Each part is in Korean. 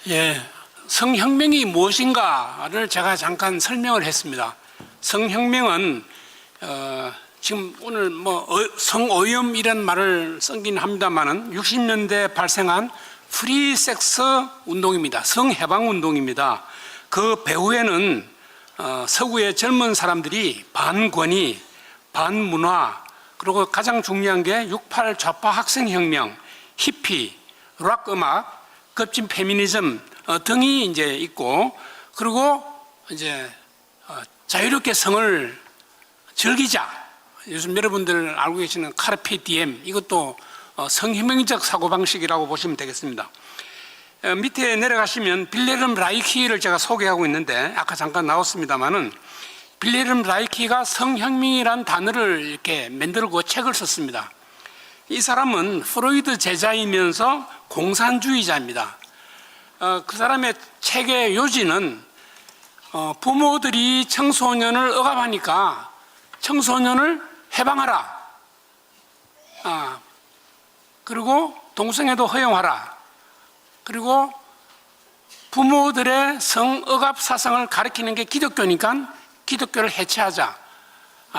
예, 성혁명이 무엇인가를 제가 잠깐 설명을 했습니다. 성혁명은 지금 오늘 성오염 이런 말을 쓰긴 합니다만은 60년대 발생한 프리섹스 운동입니다. 성해방 운동입니다. 그 배후에는 서구의 젊은 사람들이 반권위, 반문화, 그리고 가장 중요한 게 68 좌파 학생혁명, 히피, 락 음악, 급진 페미니즘 등이 이제 있고, 그리고 이제 자유롭게 성을 즐기자. 요즘 여러분들 알고 계시는 카르페 디엠, 이것도 성혁명적 사고방식이라고 보시면 되겠습니다. 밑에 내려가시면 빌레름 라이키를 제가 소개하고 있는데, 아까 잠깐 나왔습니다만은 빌레름 라이키가 성혁명이라는 단어를 이렇게 만들고 책을 썼습니다. 이 사람은 프로이드 제자이면서 공산주의자입니다. 그 사람의 책의 요지는 부모들이 청소년을 억압하니까 청소년을 해방하라. 그리고 동성애도 허용하라. 그리고 부모들의 성억압 사상을 가르치는 게 기독교니까 기독교를 해체하자.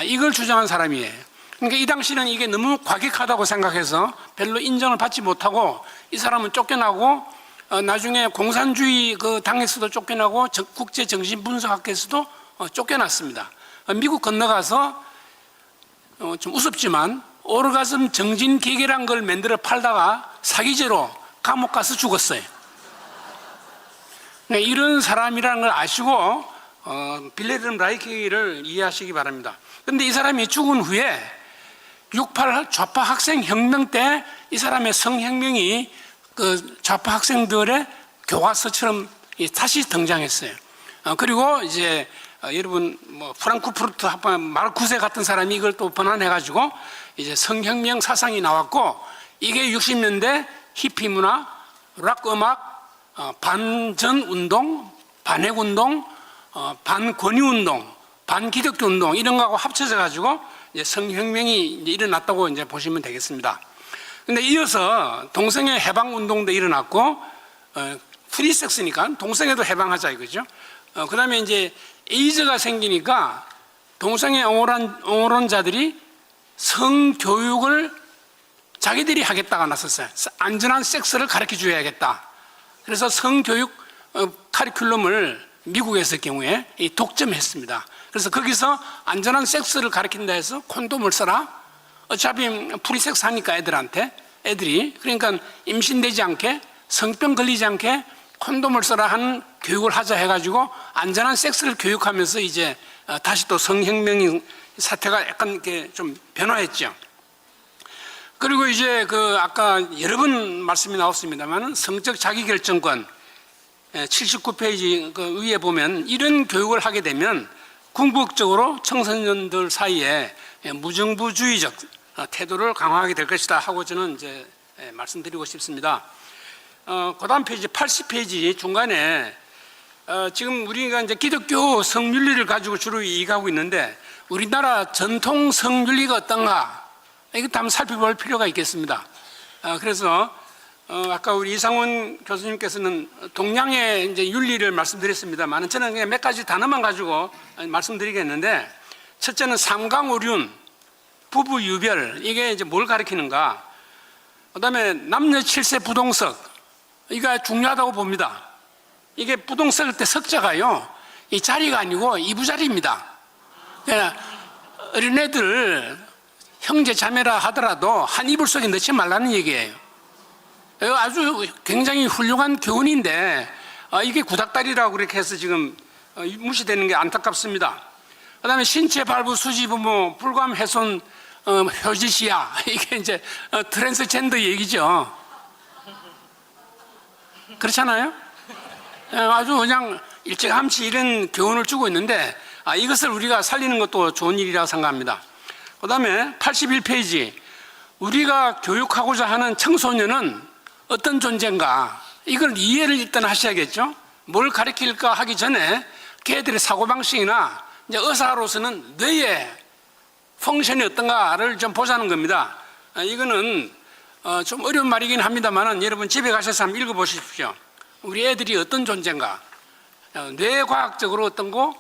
이걸 주장한 사람이에요. 그러니까 이 당시는 이게 너무 과격하다고 생각해서 별로 인정을 받지 못하고 이 사람은 쫓겨나고 나중에 공산주의 그 당에서도 쫓겨나고 국제정신분석학회에서도 쫓겨났습니다. 미국 건너가서 좀 우습지만 오르가즘 정진기계란 걸 만들어 팔다가 사기죄로 감옥 가서 죽었어요. 이런 사람이라는 걸 아시고 빌레름 라이키를 이해하시기 바랍니다. 그런데 이 사람이 죽은 후에 68 좌파 학생 혁명 때 이 사람의 성혁명이 그 좌파 학생들의 교과서처럼 다시 등장했어요. 그리고 이제 여러분 프랑크푸르트 학파 마르쿠세 같은 사람이 이걸 또 번안해가지고 이제 성혁명 사상이 나왔고, 이게 60년대 히피 문화, 락 음악, 반전 운동, 반핵 운동, 반권위 운동, 반기독교 운동 이런 거하고 합쳐져 가지고 이제 성혁명이 이제 일어났다고 이제 보시면 되겠습니다. 근데 이어서 동성애 해방 운동도 일어났고, 프리섹스니까 동성애도 해방하자 이거죠. 그다음에 이제 에이즈가 생기니까 동성애 옹호론자들이 성교육을 자기들이 하겠다가 나섰어요. 안전한 섹스를 가르쳐 줘야겠다. 그래서 성교육 카리큘럼을 미국에서 경우에 독점했습니다. 그래서 거기서 안전한 섹스를 가르친다 해서 콘돔을 써라. 어차피 프리섹스 하니까 애들이 그러니까 임신되지 않게 성병 걸리지 않게 콘돔을 써라 하는 교육을 하자 해가지고 안전한 섹스를 교육하면서 이제 다시 또 성혁명의 사태가 약간 이렇게 좀 변화했죠. 그리고 이제 그 아까 여러 번 말씀이 나왔습니다만 성적 자기결정권 79페이지 그 위에 보면 이런 교육을 하게 되면 궁극적으로 청소년들 사이에 무정부주의적 태도를 강화하게 될 것이다 하고 저는 이제 말씀드리고 싶습니다. 그 다음 페이지 80페이지 중간에 지금 우리가 이제 기독교 성윤리를 가지고 주로 이해하고 있는데 우리나라 전통 성윤리가 어떤가 이것도 한번 살펴볼 필요가 있겠습니다. 그래서 아까 우리 이상원 교수님께서는 동양의 이제 윤리를 말씀드렸습니다만 저는 그냥 몇 가지 단어만 가지고 말씀드리겠는데, 첫째는 삼강오륜, 부부유별, 이게 이제 뭘 가리키는가? 그다음에 남녀 7세 부동석, 이거 중요하다고 봅니다. 이게 부동석일 때 석자가요, 이 자리가 아니고 이부자리입니다. 그러니까 어린애들 형제 자매라 하더라도 한 이불 속에 넣지 말라는 얘기예요. 아주 굉장히 훌륭한 교훈인데 이게 구닥다리라고 그렇게 해서 지금 무시되는 게 안타깝습니다. 그 다음에 신체 발부 수지 부모 불감 훼손 효지시야, 이게 이제 트랜스젠더 얘기죠. 그렇잖아요? 아주 그냥 일찌감치 이런 교훈을 주고 있는데 이것을 우리가 살리는 것도 좋은 일이라고 생각합니다. 그 다음에 81페이지 우리가 교육하고자 하는 청소년은 어떤 존재인가, 이걸 이해를 일단 하셔야겠죠. 뭘 가르칠까 하기 전에 걔들의 사고방식이나 이제 의사로서는 너의 펑션이 어떤가를 좀 보자는 겁니다. 이거는 좀 어려운 말이긴 합니다만 여러분 집에 가셔서 한번 읽어보십시오. 우리 애들이 어떤 존재인가, 뇌과학적으로 어떤 거,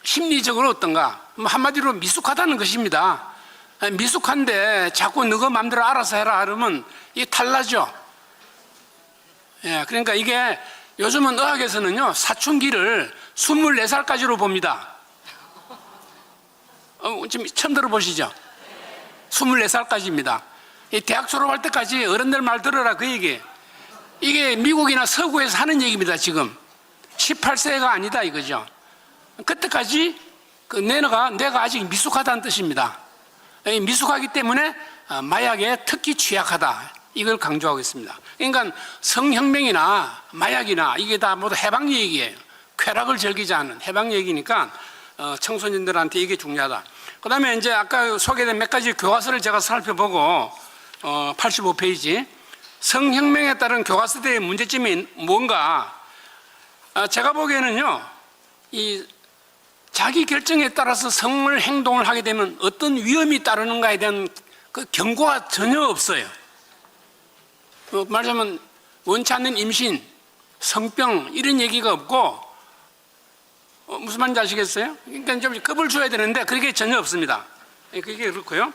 심리적으로 어떤가, 한마디로 미숙하다는 것입니다. 미숙한데 자꾸 너가 마음대로 알아서 해라 그러면 이게 탈나죠. 예, 그러니까 이게 요즘은 의학에서는요, 사춘기를 24살까지로 봅니다. 지금 처음 들어보시죠? 24살까지입니다. 대학 졸업할 때까지 어른들 말 들어라 그 얘기. 이게 미국이나 서구에서 하는 얘기입니다. 지금 18세가 아니다 이거죠. 그때까지 내가 아직 미숙하다는 뜻입니다. 미숙하기 때문에 마약에 특히 취약하다, 이걸 강조하고 있습니다. 그러니까 성혁명이나 마약이나 이게 다 모두 해방 얘기예요. 쾌락을 즐기지 않는 해방 얘기니까 청소년들한테 이게 중요하다. 그 다음에 이제 아까 소개된 몇 가지 교과서를 제가 살펴보고 85페이지 성혁명에 따른 교과서들의 문제점이 뭔가, 제가 보기에는요, 이 자기 결정에 따라서 성을 행동을 하게 되면 어떤 위험이 따르는가에 대한 그 경고가 전혀 없어요. 말하자면 원치 않는 임신, 성병 이런 얘기가 없고, 무슨 말인지 아시겠어요? 그러니까 좀 겁을 줘야 되는데 그게 전혀 없습니다. 그게 그렇고요.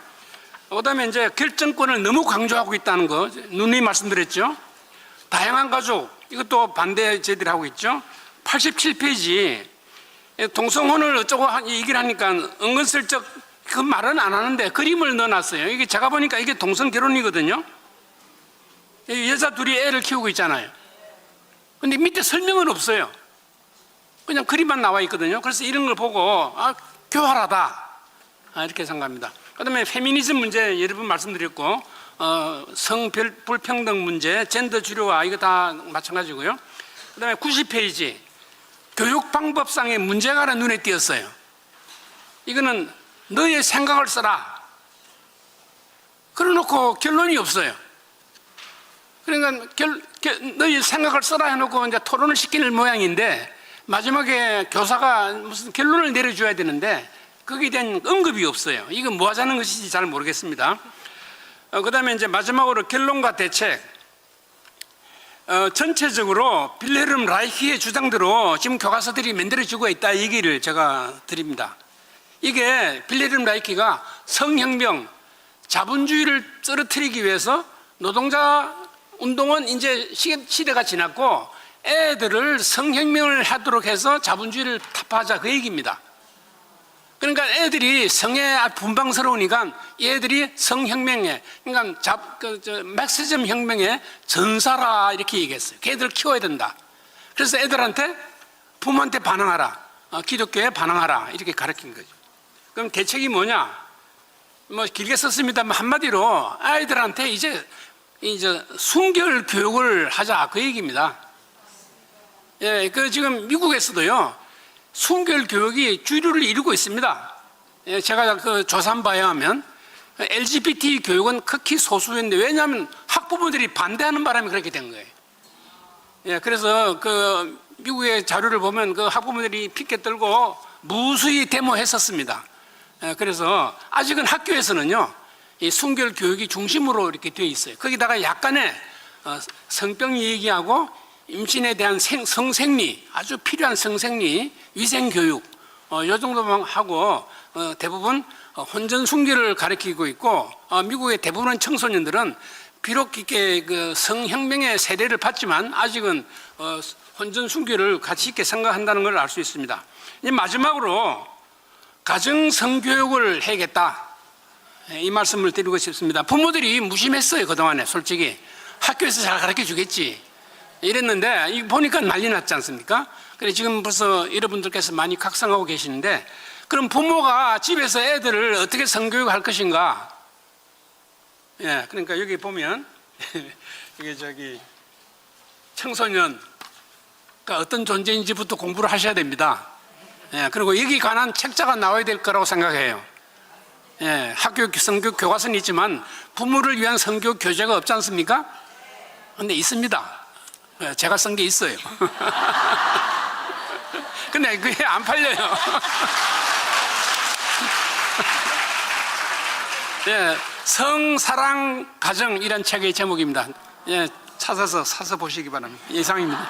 그 다음에 이제 결정권을 너무 강조하고 있다는 거, 누누이 말씀드렸죠. 다양한 가족, 이것도 반대 저희들이 하고 있죠. 87페이지, 동성혼을 어쩌고 얘기를 하니까 은근슬쩍 그 말은 안 하는데 그림을 넣어놨어요. 이게 제가 보니까 이게 동성 결혼이거든요. 여자 둘이 애를 키우고 있잖아요. 근데 밑에 설명은 없어요. 그냥 그림만 나와 있거든요. 그래서 이런 걸 보고 교활하다, 이렇게 생각합니다. 그 다음에 페미니즘 문제 여러 번 말씀드렸고, 성 불평등 문제, 젠더 주류화, 이거 다 마찬가지고요. 그 다음에 90페이지 교육 방법상의 문제가 하나 눈에 띄었어요. 이거는 너의 생각을 써라, 그래놓고 결론이 없어요. 그러니까 너의 생각을 써라 해놓고 이제 토론을 시키는 모양인데 마지막에 교사가 무슨 결론을 내려줘야 되는데 거기에 대한 언급이 없어요. 이건 뭐 하자는 것인지 잘 모르겠습니다. 그 다음에 이제 마지막으로 결론과 대책. 전체적으로 빌헬름 라이히의 주장대로 지금 교과서들이 만들어지고 있다, 이 얘기를 제가 드립니다. 이게 빌헬름 라이히가 성혁명, 자본주의를 떨어뜨리기 위해서 노동자 운동은 이제 시대가 지났고 애들을 성혁명을 하도록 해서 자본주의를 타파하자, 그 얘기입니다. 그러니까 애들이 성에 분방스러우니까 애들이 성혁명에, 그러니까 막시즘 혁명의 전사라, 이렇게 얘기했어요. 걔들을 키워야 된다. 그래서 애들한테 부모한테 반항하라, 기독교에 반항하라, 이렇게 가르친 거죠. 그럼 대책이 뭐냐? 뭐 길게 썼습니다만 한마디로 아이들한테 이제 순결 교육을 하자, 그 얘기입니다. 예, 그 지금 미국에서도요, 순결 교육이 주류를 이루고 있습니다. 예, 제가 그 조사한 바에 하면 LGBT 교육은 극히 소수였는데, 왜냐하면 학부모들이 반대하는 바람에 그렇게 된 거예요. 예, 그래서 그 미국의 자료를 보면 그 학부모들이 피켓 들고 무수히 데모했었습니다. 예, 그래서 아직은 학교에서는요, 이 순결 교육이 중심으로 이렇게 되어 있어요. 거기다가 약간의 성병 얘기하고 임신에 대한 성생리, 아주 필요한 성생리, 위생교육, 이 정도만 하고 대부분 혼전 순결을 가르치고 있고, 미국의 대부분의 청소년들은 비록 이렇게 그 성혁명의 세례를 받지만 아직은 혼전 순결을 가치 있게 생각한다는 걸 알 수 있습니다. 이제 마지막으로 가정 성교육을 해야겠다, 이 말씀을 드리고 싶습니다. 부모들이 무심했어요. 그동안에 솔직히 학교에서 잘 가르쳐 주겠지 이랬는데, 이거 보니까 난리 났지 않습니까? 그래 지금 벌써 여러분들께서 많이 각성하고 계시는데, 그럼 부모가 집에서 애들을 어떻게 성교육할 것인가? 예, 그러니까 여기 보면 이게 청소년가 어떤 존재인지부터 공부를 하셔야 됩니다. 예, 그리고 여기 관한 책자가 나와야 될 거라고 생각해요. 예, 학교 성교육 교과서는 있지만 부모를 위한 성교육 교재가 없지 않습니까? 근데 있습니다. 제가 쓴 게 있어요. 근데 그게 안 팔려요. 예, 성, 사랑, 가정, 이란 책의 제목입니다. 예, 찾아서 사서 보시기 바랍니다. 이상입니다.